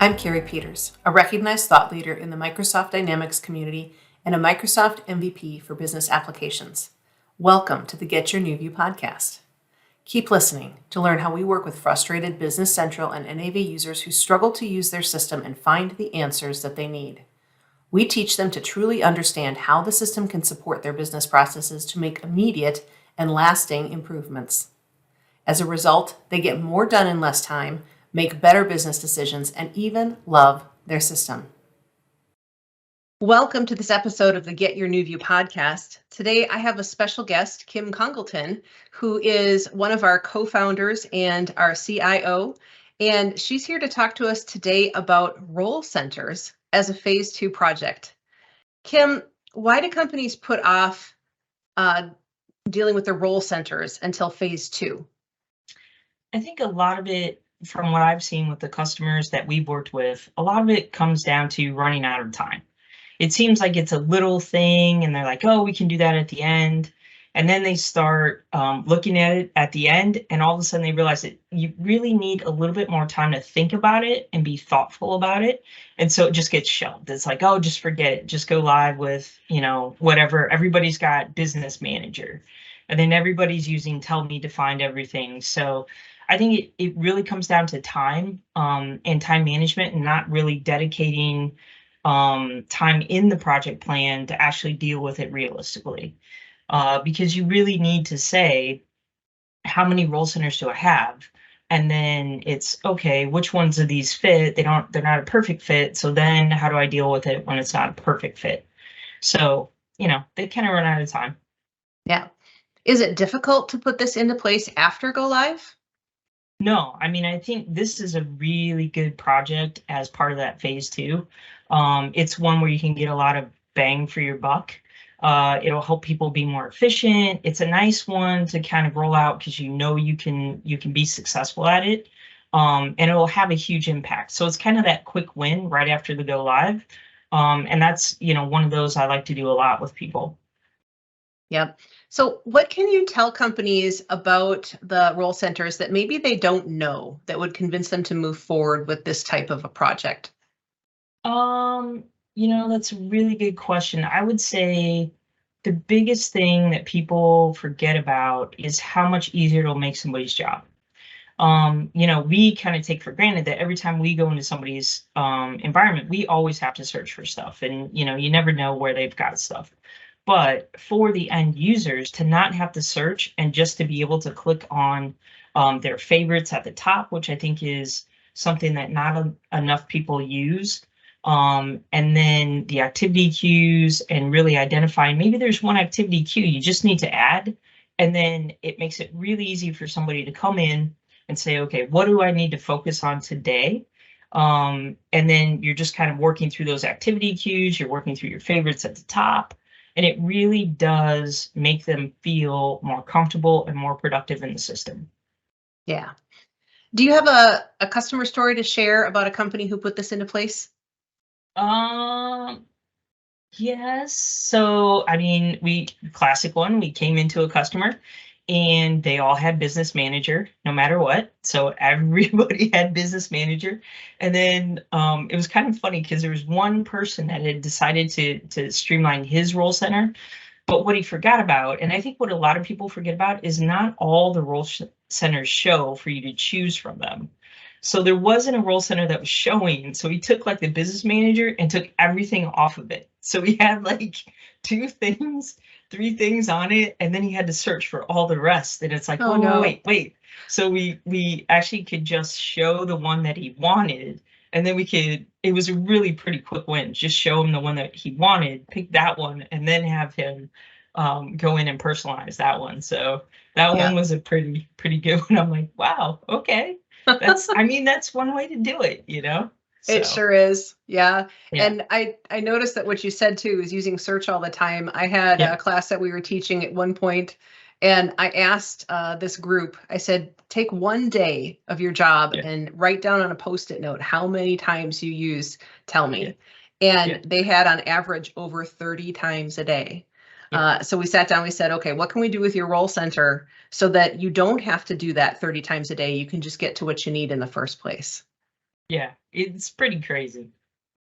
I'm Carrie Peters, a recognized thought leader in the Microsoft Dynamics community and a Microsoft MVP for business applications. Welcome to the Get Your New View podcast. Keep listening to learn how we work with frustrated Business Central and NAV users who struggle to use their system and find the answers that they need. We teach them to truly understand how the system can support their business processes to make immediate and lasting improvements. As a result, they get more done in less time, make better business decisions, and even love their system. Welcome to this episode of the Get Your New View podcast. Today, I have a special guest, Kim Congleton, who is one of our co-founders and our CIO, and she's here to talk to us today about role centers as a phase 2 project. Kim, why do companies put off dealing with their role centers until phase 2? I think a lot of it, from what I've seen with the customers that we've worked with, a lot of it comes down to running out of time. It seems like it's a little thing and they're like, oh, we can do that at the end. And then they start looking at it at the end, and all of a sudden they realize that you really need a little bit more time to think about it and be thoughtful about it. And so it just gets shelved. It's like, oh, just forget it. Just go live with, whatever. Everybody's got business manager. And then everybody's using tell me to find everything. So I think it really comes down to time and time management, and not really dedicating time in the project plan to actually deal with it realistically. Because you really need to say, how many role centers do I have? And then it's, okay, which ones of these fit? They're not a perfect fit. So then how do I deal with it when it's not a perfect fit? So, they kind of run out of time. Yeah. Is it difficult to put this into place after go live? No, I think this is a really good project as part of that phase 2. It's one where you can get a lot of bang for your buck. It'll help people be more efficient. It's a nice one to kind of roll out because you can be successful at it, and it'll have a huge impact. So it's kind of that quick win right after the go live, and that's one of those I like to do a lot with people. Yep. So what can you tell companies about the role centers that maybe they don't know that would convince them to move forward with this type of a project? That's a really good question. I would say the biggest thing that people forget about is how much easier it'll make somebody's job. We kind of take for granted that every time we go into somebody's environment, we always have to search for stuff, and you never know where they've got stuff. But for the end users to not have to search and just to be able to click on their favorites at the top, which I think is something that not enough people use. And then the activity queues, and really identifying maybe there's one activity queue you just need to add. And then it makes it really easy for somebody to come in and say, okay, what do I need to focus on today? And then you're just kind of working through those activity queues. You're working through your favorites at the top. And it really does make them feel more comfortable and more productive in the system. Yeah. Do you have a customer story to share about a company who put this into place? Yes. So, classic one, we came into a customer and they all had business manager no matter what. So everybody had business manager. And then it was kind of funny because there was one person that had decided to streamline his role center. But what he forgot about, and I think what a lot of people forget about, is not all the role centers show for you to choose from them. So there wasn't a role center that was showing. So he took like the business manager and took everything off of it. So he had like 3 things on it, and then he had to search for all the rest. And it's like, oh no, wait. So we actually could just show the one that he wanted, and then it was a really pretty quick win. Just show him the one that he wanted, pick that one, and then have him go in and personalize that one. So that one was a pretty good one. I'm like, wow, okay. That's one way to do it, So. It sure is. Yeah. And I noticed that what you said too is using search all the time. I had a class that we were teaching at one point, and I asked this group, I said, take one day of your job and write down on a Post-it note how many times you use tell me. And they had on average over 30 times a day. So we sat down, we said, okay, what can we do with your role center so that you don't have to do that 30 times a day? You can just get to what you need in the first place. Yeah, it's pretty crazy.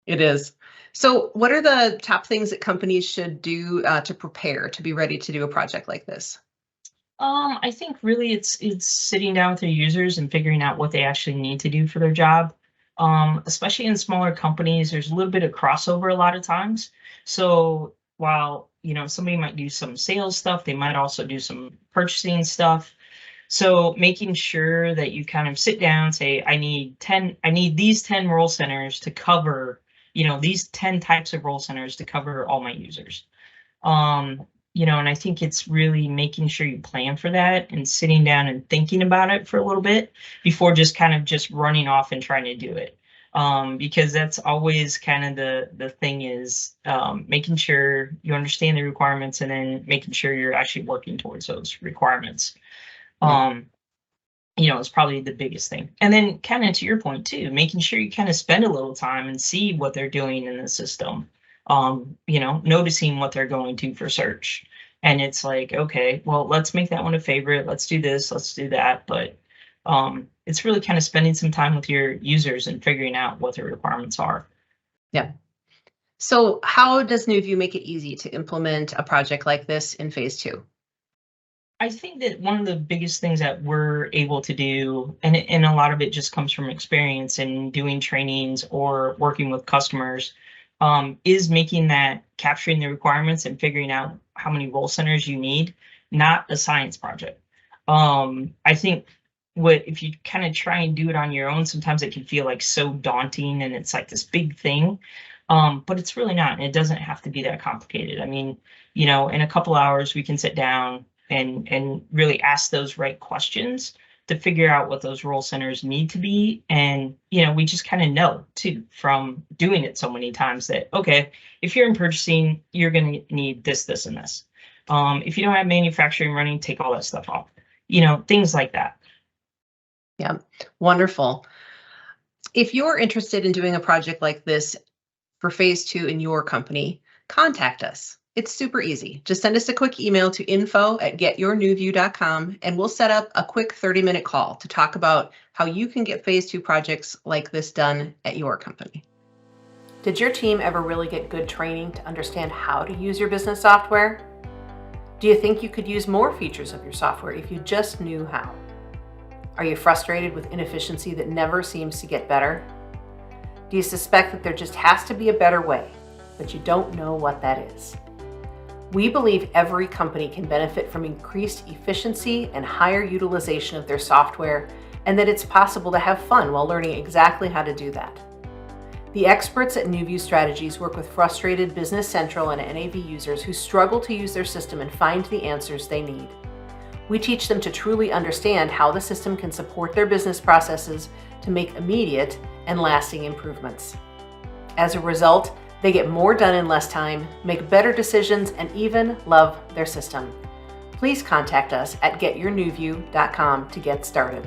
It is. So, what are the top things that companies should do to prepare to be ready to do a project like this? I think really it's sitting down with their users and figuring out what they actually need to do for their job. Especially in smaller companies, there's a little bit of crossover a lot of times. So while somebody might do some sales stuff, they might also do some purchasing stuff. So making sure that you kind of sit down, say, I need these 10 role centers to cover, these 10 types of role centers to cover all my users. Um, and I think it's really making sure you plan for that and sitting down and thinking about it for a little bit before just kind of just running off and trying to do it. Because that's always kind of the thing is making sure you understand the requirements and then making sure you're actually working towards those requirements. Yeah. It's probably the biggest thing. And then kind of to your point too, making sure you kind of spend a little time and see what they're doing in the system. Noticing what they're going to for search. And it's like, okay, well, let's make that one a favorite. Let's do this, let's do that. But it's really kind of spending some time with your users and figuring out what their requirements are. Yeah. So, how does NewView make it easy to implement a project like this in phase 2? I think that one of the biggest things that we're able to do, and a lot of it just comes from experience and doing trainings or working with customers, is making that capturing the requirements and figuring out how many role centers you need, not a science project. I think if you kind of try and do it on your own, sometimes it can feel like so daunting and it's like this big thing. But it's really not. And it doesn't have to be that complicated. I mean, in a couple hours we can sit down and really ask those right questions to figure out what those role centers need to be. And, we just kind of know too from doing it so many times that, okay, if you're in purchasing, you're going to need this, this, and this. If you don't have manufacturing running, take all that stuff off, things like that. Yeah, wonderful. If you're interested in doing a project like this for phase 2 in your company, contact us. It's super easy. Just send us a quick email to info@getyournewview.com and we'll set up a quick 30-minute call to talk about how you can get phase 2 projects like this done at your company. Did your team ever really get good training to understand how to use your business software? Do you think you could use more features of your software if you just knew how? Are you frustrated with inefficiency that never seems to get better? Do you suspect that there just has to be a better way, but you don't know what that is? We believe every company can benefit from increased efficiency and higher utilization of their software, and that it's possible to have fun while learning exactly how to do that. The experts at NewView Strategies work with frustrated Business Central and NAV users who struggle to use their system and find the answers they need. We teach them to truly understand how the system can support their business processes to make immediate and lasting improvements. As a result, they get more done in less time, make better decisions, and even love their system. Please contact us at getyournewview.com to get started.